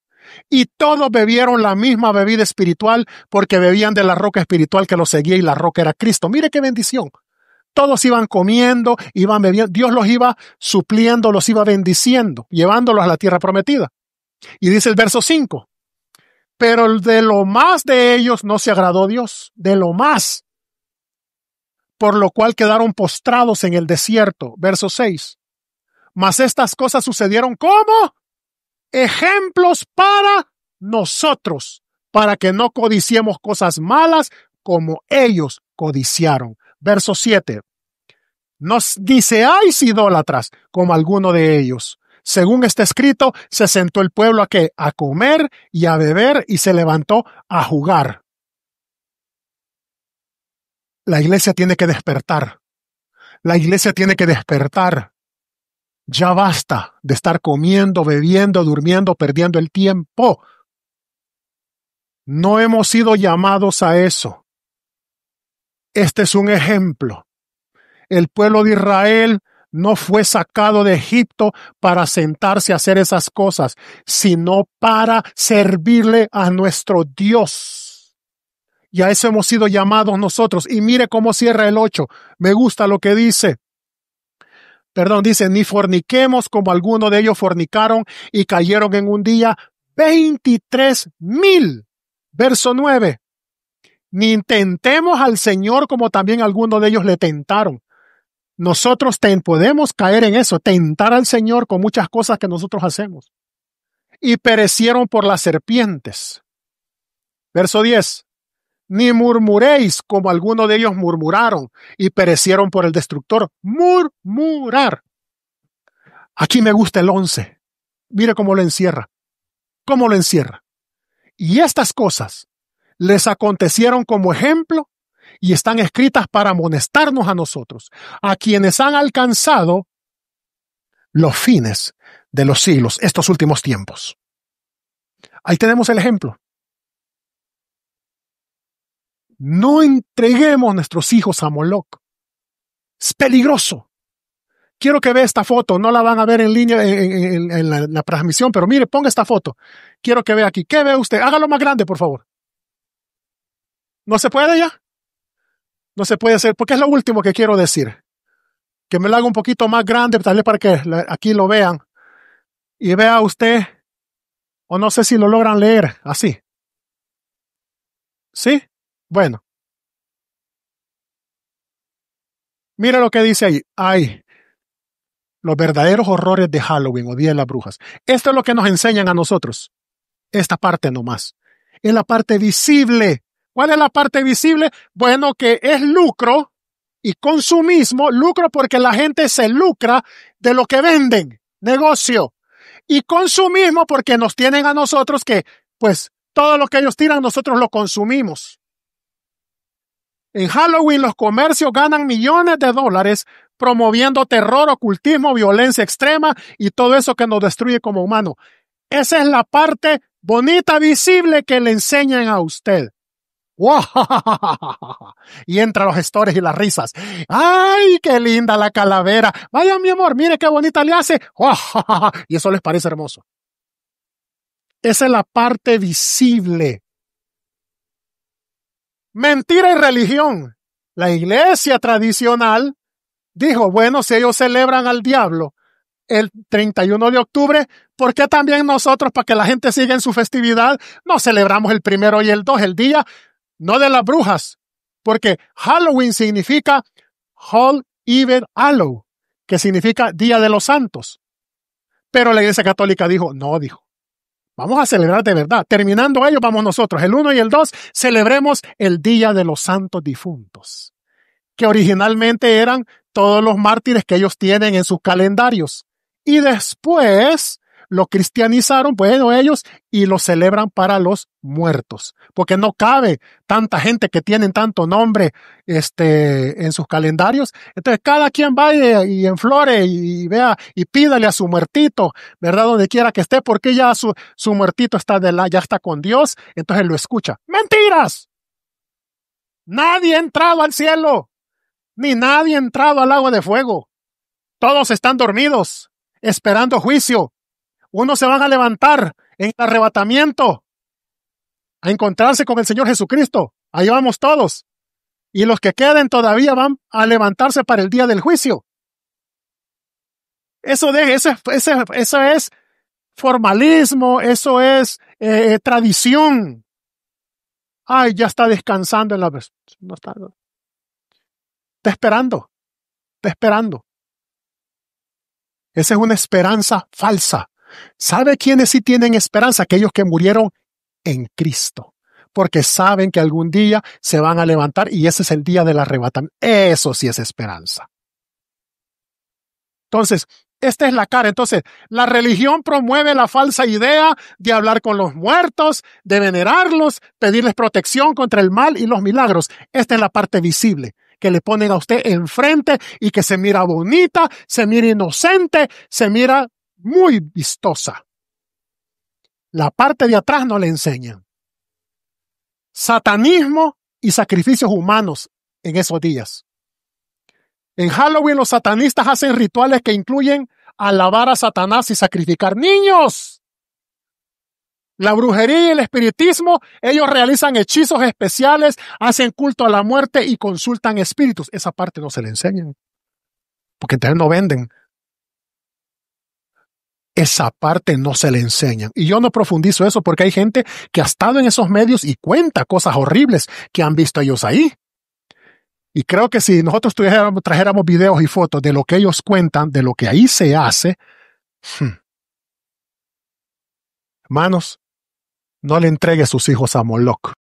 Y todos bebieron la misma bebida espiritual, porque bebían de la roca espiritual que los seguía, y la roca era Cristo. Mire qué bendición. Todos iban comiendo, iban bebiendo. Dios los iba supliendo, los iba bendiciendo, llevándolos a la tierra prometida. Y dice el verso 5. Pero de lo más de ellos no se agradó Dios, de lo más. Por lo cual quedaron postrados en el desierto. Verso 6. Mas estas cosas sucedieron como ejemplos para nosotros, para que no codiciemos cosas malas como ellos codiciaron. Verso 7. No seáis idólatras como alguno de ellos. Según está escrito, se sentó el pueblo ¿a qué? A comer y a beber, y se levantó a jugar. La iglesia tiene que despertar. La iglesia tiene que despertar. Ya basta de estar comiendo, bebiendo, durmiendo, perdiendo el tiempo. No hemos sido llamados a eso. Este es un ejemplo. El pueblo de Israel no fue sacado de Egipto para sentarse a hacer esas cosas, sino para servirle a nuestro Dios. Y a eso hemos sido llamados nosotros. Y mire cómo cierra el 8. Me gusta lo que dice. Dice: ni forniquemos como algunos de ellos fornicaron y cayeron en un día 23,000. Verso 9. Ni intentemos al Señor como también algunos de ellos le tentaron. Nosotros podemos caer en eso, tentar al Señor con muchas cosas que nosotros hacemos. Y perecieron por las serpientes. Verso 10. Ni murmuréis como algunos de ellos murmuraron y perecieron por el destructor. Murmurar. Aquí me gusta el 11. Mire cómo lo encierra. ¿Cómo lo encierra? Y estas cosas les acontecieron como ejemplo y están escritas para amonestarnos a nosotros, a quienes han alcanzado los fines de los siglos, estos últimos tiempos. Ahí tenemos el ejemplo. No entreguemos nuestros hijos a Moloc. Es peligroso. Quiero que vea esta foto. No la van a ver en línea en la transmisión, pero mire, ponga esta foto. Quiero que vea aquí. ¿Qué ve usted? Hágalo más grande, por favor. ¿No se puede ya? No se puede hacer, porque es lo último que quiero decir. Que me lo haga un poquito más grande, tal vez para que aquí lo vean. Y vea usted, o no sé si lo logran leer así. ¿Sí? Bueno, Mira lo que dice ahí. Ay, los verdaderos horrores de Halloween o Día de las Brujas. Esto es lo que nos enseñan a nosotros. Esta parte nomás. Es la parte visible. ¿Cuál es la parte visible? Bueno, que es lucro y consumismo. Lucro porque la gente se lucra de lo que venden. Negocio. Y consumismo porque nos tienen a nosotros que, pues, todo lo que ellos tiran nosotros lo consumimos. En Halloween los comercios ganan millones de dólares promoviendo terror, ocultismo, violencia extrema y todo eso que nos destruye como humanos. Esa es la parte bonita, visible que le enseñan a usted. ¡Wow! Y entra los stories y las risas. ¡Ay, qué linda la calavera! Vaya, mi amor, mire qué bonita le hace. ¡Wow! Y eso les parece hermoso. Esa es la parte visible. Mentira y religión. La iglesia tradicional dijo, bueno, si ellos celebran al diablo el 31 de octubre, ¿por qué también nosotros, para que la gente siga en su festividad, no celebramos el 1 y el 2, el día no de las brujas? Porque Halloween significa All Even Hallow, que significa Día de los Santos. Pero la Iglesia Católica dijo, vamos a celebrar de verdad. Terminando ellos, vamos nosotros, el 1 y el 2, celebremos el Día de los Santos Difuntos, que originalmente eran todos los mártires que ellos tienen en sus calendarios. Y después lo cristianizaron, bueno, ellos, y lo celebran para los muertos, porque no cabe tanta gente que tienen tanto nombre en sus calendarios. Entonces cada quien vaya y enflore y vea y pídale a su muertito, ¿verdad? Donde quiera que esté, porque ya su muertito ya está con Dios, entonces lo escucha. ¡Mentiras! Nadie ha entrado al cielo, ni nadie ha entrado al lago de fuego. Todos están dormidos, esperando juicio. Unos se van a levantar en el arrebatamiento a encontrarse con el Señor Jesucristo. Ahí vamos todos. Y los que queden todavía van a levantarse para el día del juicio. Eso es formalismo, eso es tradición. Ay, ya está descansando en la... No está esperando. Está esperando. Esa es una esperanza falsa. ¿Sabe quiénes sí tienen esperanza? Aquellos que murieron en Cristo, porque saben que algún día se van a levantar y ese es el día del arrebatamiento. Eso sí es esperanza. Entonces, esta es la cara. Entonces, la religión promueve la falsa idea de hablar con los muertos, de venerarlos, pedirles protección contra el mal y los milagros. Esta es la parte visible que le ponen a usted enfrente y que se mira bonita, se mira inocente, se mira muy vistosa. La parte de atrás no le enseñan. Satanismo y sacrificios humanos en esos días. En Halloween los satanistas hacen rituales que incluyen alabar a Satanás y sacrificar niños. La brujería y el espiritismo, ellos realizan hechizos especiales, hacen culto a la muerte y consultan espíritus. Esa parte no se le enseñan, porque entonces no venden. Esa parte no se le enseñan. Y yo no profundizo eso porque hay gente que ha estado en esos medios y cuenta cosas horribles que han visto ellos ahí. Y creo que si nosotros trajéramos videos y fotos de lo que ellos cuentan, de lo que ahí se hace, hermanos, no le entregue sus hijos a Moloch.